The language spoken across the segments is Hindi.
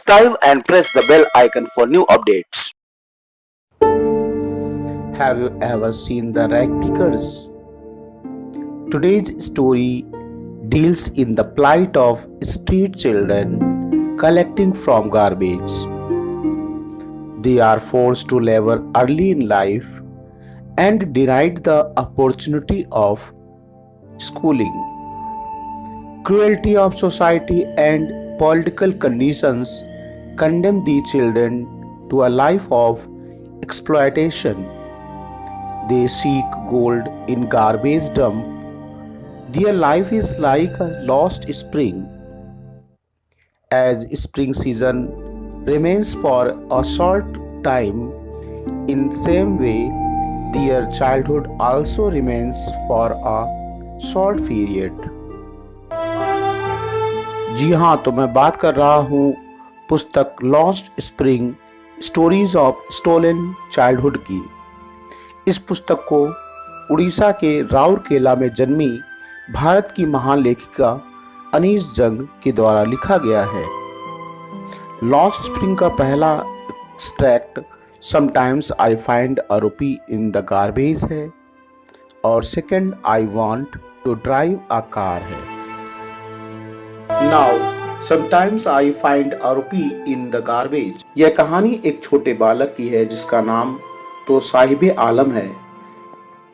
subscribe and press the bell icon for new updates. Have you ever seen the rag pickers? Today's story deals in the plight of street children collecting from garbage. They are forced to labor early in life and denied the opportunity of schooling. Cruelty of society and political conditions condemn the children to a life of exploitation. They seek gold in garbage dump. Their life is like a lost spring. As spring season remains for a short time, in same way their childhood also remains for a short period. जी हाँ, तो मैं बात कर रहा हूँ पुस्तक lost spring stories of stolen childhood की। इस पुस्तक को उड़ीसा के राउरकेला में जन्मी भारत की महान लेखिका अनीस जंग के द्वारा लिखा गया है। लॉस्ट स्प्रिंग का पहला extract sometimes I find a rupee in the garbage है और second I want to drive a car है। Now sometimes I find a rupee in the garbage. यह कहानी एक छोटे बालक की है जिसका नाम तो साहिबे आलम है,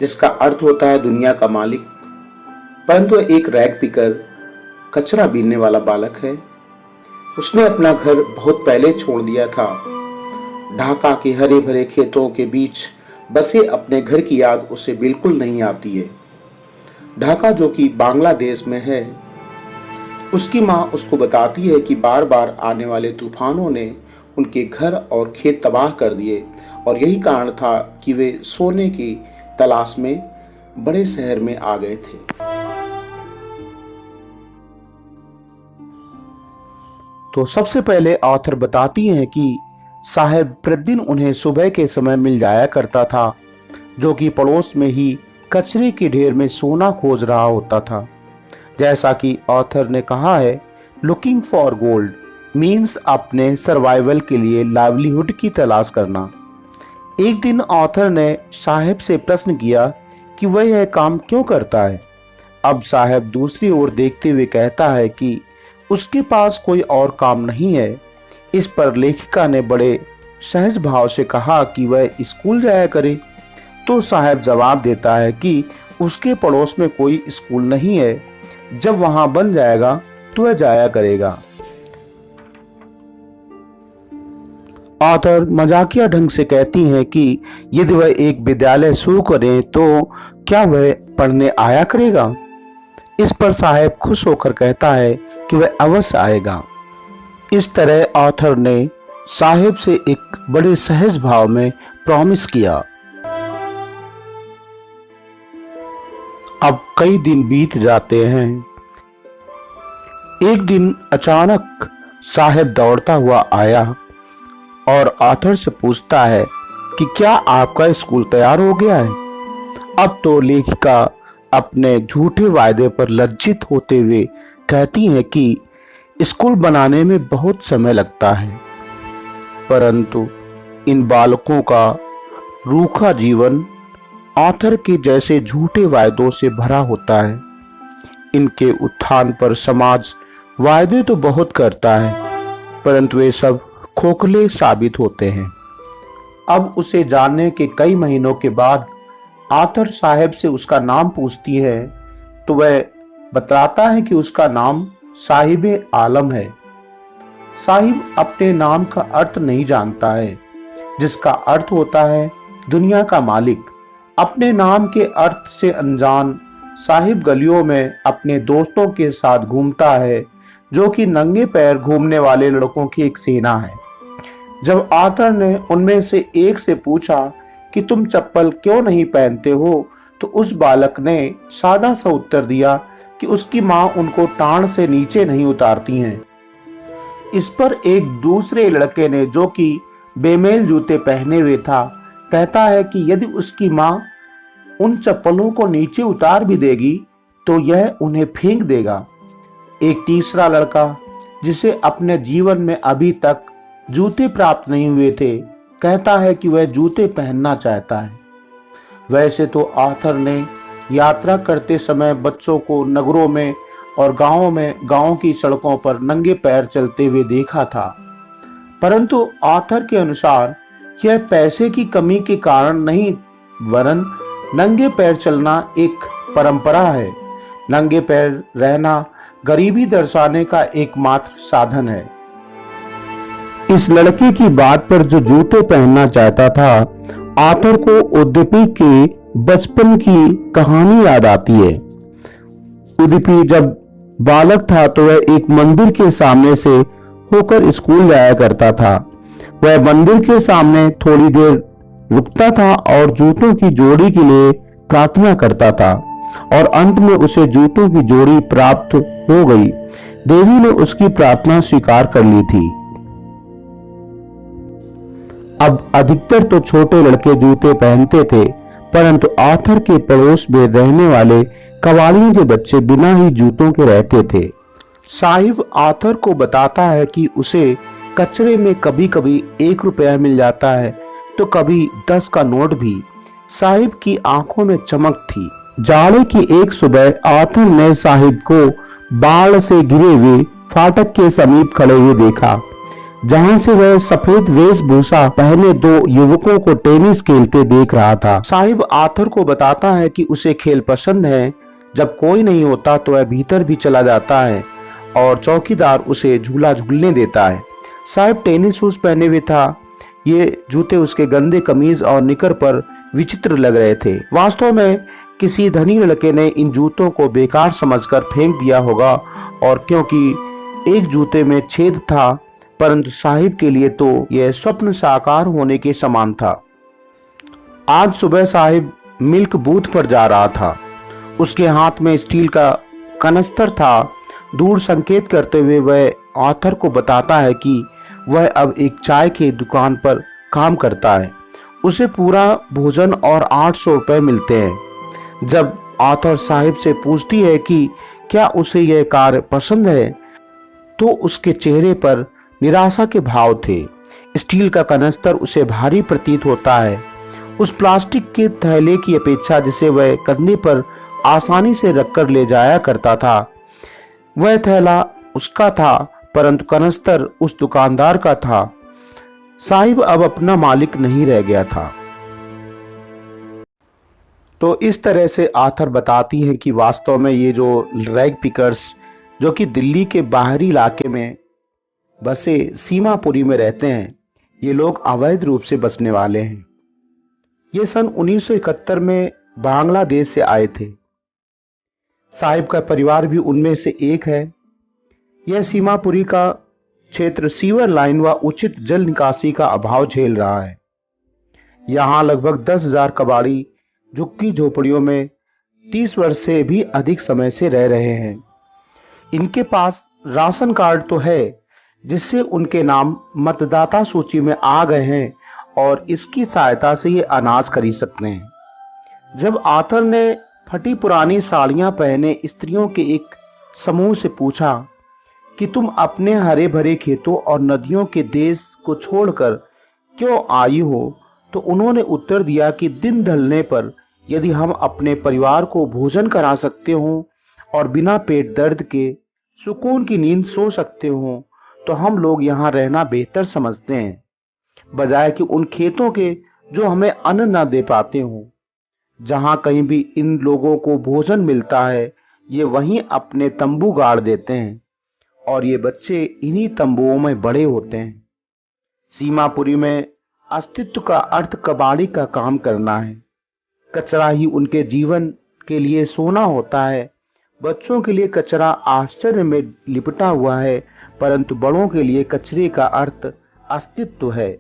जिसका अर्थ होता है दुनिया का मालिक, परंतु एक रैग पिकर कचरा बीनने वाला बालक है। उसने अपना घर बहुत पहले छोड़ दिया था। ढाका के हरे भरे खेतों के बीच बसे अपने घर की याद उसे बिल्कुल नहीं आती है। ढाका जो कि बांग्लादेश में है, उसकी माँ उसको बताती है कि बार बार आने वाले तूफानों ने उनके घर और खेत तबाह कर दिए और यही कारण था कि वे सोने की तलाश में बड़े शहर में आ गए थे। तो सबसे पहले ऑथर बताती हैं कि साहब प्रतिदिन उन्हें सुबह के समय मिल जाया करता था, जो कि पड़ोस में ही कचरे के ढेर में सोना खोज रहा होता था। जैसा कि ऑथर ने कहा है, लुकिंग फॉर गोल्ड मीन्स अपने सर्वाइवल के लिए लाइवलीहुड की तलाश करना। एक दिन ऑथर ने साहब से प्रश्न किया कि वह यह काम क्यों करता है। अब साहब दूसरी ओर देखते हुए कहता है कि उसके पास कोई और काम नहीं है। इस पर लेखिका ने बड़े सहज भाव से कहा कि वह स्कूल जाया करे। तो साहब जवाब देता है कि उसके पड़ोस में कोई स्कूल नहीं है, जब वहां बन जाएगा तो वह जाया करेगा। ऑथर मजाकिया ढंग से कहती हैं कि यदि वह एक विद्यालय शुरू करे तो क्या वह पढ़ने आया करेगा। इस पर साहब खुश होकर कहता है कि वह अवश्य आएगा। इस तरह ऑथर ने साहब से एक बड़े सहज भाव में प्रॉमिस किया। अब कई दिन बीत जाते हैं। एक दिन अचानक साहब दौड़ता हुआ आया और ऑथर से पूछता है कि क्या आपका स्कूल तैयार हो गया है। अब तो लेखिका अपने झूठे वायदे पर लज्जित होते हुए कहती है कि स्कूल बनाने में बहुत समय लगता है, परंतु इन बालकों का रूखा जीवन ऑथर के जैसे झूठे वायदों से भरा होता है। इनके उत्थान पर समाज वायदे तो बहुत करता है, परंतु वे सब खोखले साबित होते हैं। अब उसे जानने के कई महीनों के बाद ऑथर साहब से उसका नाम पूछती है तो वह बताता है कि उसका नाम साहिबे आलम है। साहिब अपने नाम का अर्थ नहीं जानता है, जिसका अर्थ होता है दुनिया का मालिक। अपने नाम के अर्थ से अनजान साहिब गलियों में अपने दोस्तों के साथ घूमता है, जो कि नंगे पैर घूमने वाले लड़कों की एक सेना है। जब ऑथर ने उनमें से एक से पूछा कि तुम चप्पल क्यों नहीं पहनते हो, तो उस बालक ने सादा सा उत्तर दिया कि उसकी माँ उनको टांड से नीचे नहीं उतारती हैं। इस पर एक दूसरे लड़के ने, जो कि बेमेल जूते पहने हुए था, कहता है कि यदि उसकी माँ उन चप्पलों को नीचे उतार भी देगी तो यह उन्हें फेंक देगा। एक तीसरा लड़का, जिसे अपने जीवन में अभी तक जूते प्राप्त नहीं हुए थे, कहता है कि वह जूते पहनना चाहता है। वैसे तो आर्थर ने यात्रा करते समय बच्चों को नगरों में और गांवों की सड़कों पर नंगे पैर चलते हुए देखा था, परंतु आर्थर के अनुसार यह पैसे की कमी के कारण नहीं, वरन नंगे पैर चलना एक परंपरा है। नंगे पैर रहना गरीबी दर्शाने का एकमात्र साधन है। इस लड़के की बात पर जो जूते पहनना चाहता था, आर्थर को ओडिपी के बचपन की कहानी याद आती है। ओडिपी जब बालक था तो वह एक मंदिर के सामने से होकर स्कूल जाया करता था। वह मंदिर के सामने थोड़ी देर रुकता था और जूतों की जोड़ी के लिए प्रार्थना करता था और अंत में उसे जूतों की जोड़ी प्राप्त हो गई। देवी ने उसकी प्रार्थना स्वीकार कर ली थी। अब अधिकतर तो छोटे लड़के जूते पहनते थे, परंतु आर्थर के पड़ोस में रहने वाले कबाड़ियों के बच्चे बिना ही जूतों के रहते थे। साहिब आर्थर को बताता है कि उसे कचरे में कभी कभी 1 रुपया मिल जाता है तो कभी 10 का नोट भी। साहिब की आंखों में चमक थी। जाड़े की एक सुबह आर्थर ने साहिब को बाढ़ से घिरे हुए फाटक के समीप खड़े हुए देखा, जहां से वह सफेद वेशभूषा पहने 2 युवकों को टेनिस खेलते देख रहा था। साहिब आर्थर को बताता है कि उसे खेल पसंद है। जब कोई नहीं होता तो वह भीतर भी चला जाता है और चौकीदार उसे झूला झूलने देता है। साहिब टेनिस शूज पहने हुए था। ये जूते उसके गंदे कमीज और निकर पर विचित्र लग रहे थे। वास्तव में किसी धनी लड़के ने इन जूतों को बेकार समझकर फेंक दिया होगा, और क्योंकि एक जूते में छेद था, परंतु साहिब के लिए तो यह स्वप्न साकार होने के समान था। आज सुबह साहिब मिल्क बूथ पर जा रहा था। उसके हाथ में स्टील का कनस्तर था। दूर संकेत करते हुए वह आर्थर को बताता है कि वह अब एक चाय की दुकान पर काम करता है। उसे पूरा भोजन और 800 रुपए मिलते हैं। जब आर्थर साहिब से पूछती है कि क्या उसे यह कार्य पसंद है, तो उसके चेहरे पर निराशा के भाव थे। स्टील का कनस्तर उसे भारी प्रतीत होता है, उस प्लास्टिक के थैले की अपेक्षा जिसे वह कंधे पर आसानी से रखकर ले जाया करता था। वह थैला उसका था, परंतु कनस्तर उस दुकानदार का था। साहिब अब अपना मालिक नहीं रह गया था। तो इस तरह से आर्थर बताती हैं कि वास्तव में ये जो रैग पिकर्स, जो कि दिल्ली के बाहरी इलाके में बसे सीमापुरी में रहते हैं, ये लोग अवैध रूप से बसने वाले हैं। ये सन 1971 में बांग्लादेश से आए थे। साहिब का परिवार भी उनमें से एक है। यह सीमापुरी का क्षेत्र सीवर लाइन व उचित जल निकासी का अभाव झेल रहा है। यहाँ लगभग 10,000 कबाड़ी झुग्गी झोपड़ियों में 30 वर्ष से भी अधिक समय से रह रहे हैं। इनके पास राशन कार्ड तो है, जिससे उनके नाम मतदाता सूची में आ गए हैं और इसकी सहायता से ये अनाज खरीद सकते हैं। जब आर्थर ने फटी पुरानी साड़ियां पहने स्त्रियों के एक समूह से पूछा कि तुम अपने हरे भरे खेतों और नदियों के देश को छोड़कर क्यों आई हो, तो उन्होंने उत्तर दिया कि दिन ढलने पर यदि हम अपने परिवार को भोजन करा सकते हो और बिना पेट दर्द के सुकून की नींद सो सकते हो, तो हम लोग यहाँ रहना बेहतर समझते हैं, बजाय कि उन खेतों के जो हमें अन्न न दे पाते हो। जहाँ कहीं भी इन लोगों को भोजन मिलता है, ये वहीं अपने तंबू गाड़ देते हैं और ये बच्चे इन्हीं तंबुओं में बड़े होते हैं। सीमापुरी में अस्तित्व का अर्थ कबाड़ी का काम करना है। कचरा ही उनके जीवन के लिए सोना होता है। बच्चों के लिए कचरा आश्चर्य में लिपटा हुआ है, परंतु बड़ों के लिए कचरे का अर्थ अस्तित्व है।